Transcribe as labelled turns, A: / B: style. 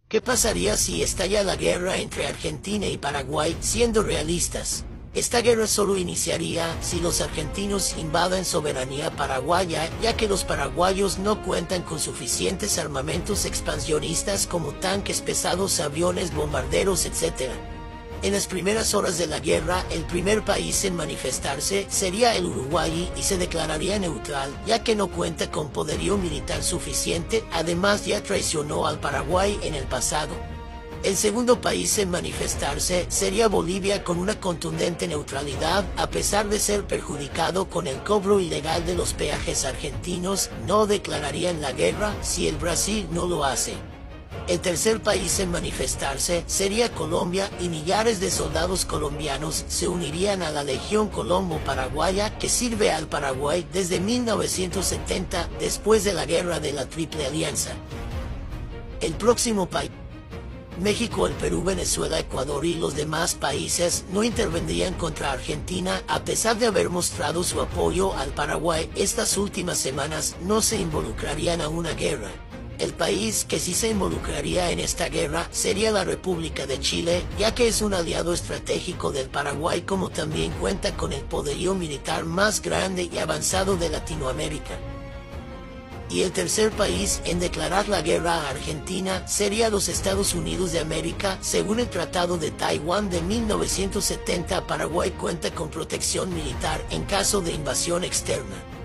A: ¿Qué pasaría si estalla la guerra entre Argentina y Paraguay? Siendo realistas, esta guerra solo iniciaría si los argentinos invaden soberanía paraguaya, ya que los paraguayos no cuentan con suficientes armamentos expansionistas como tanques pesados, aviones, bombarderos, etc. En las primeras horas de la guerra, el primer país en manifestarse sería el Uruguay y se declararía neutral, ya que no cuenta con poderío militar suficiente, además ya traicionó al Paraguay en el pasado. El segundo país en manifestarse sería Bolivia con una contundente neutralidad, a pesar de ser perjudicado con el cobro ilegal de los peajes argentinos, no declararían la guerra si el Brasil no lo hace. El tercer país en manifestarse sería Colombia y millares de soldados colombianos se unirían a la Legión Colombo Paraguaya que sirve al Paraguay desde 1970 después de la Guerra de la Triple Alianza. El próximo país, México, el Perú, Venezuela, Ecuador y los demás países no intervendrían contra Argentina a pesar de haber mostrado su apoyo al Paraguay estas últimas semanas, no se involucrarían a una guerra. El país que sí se involucraría en esta guerra sería la República de Chile, ya que es un aliado estratégico del Paraguay, como también cuenta con el poderío militar más grande y avanzado de Latinoamérica. Y el tercer país en declarar la guerra a Argentina sería los Estados Unidos de América. Según el Tratado de Taiwán de 1970, Paraguay cuenta con protección militar en caso de invasión externa.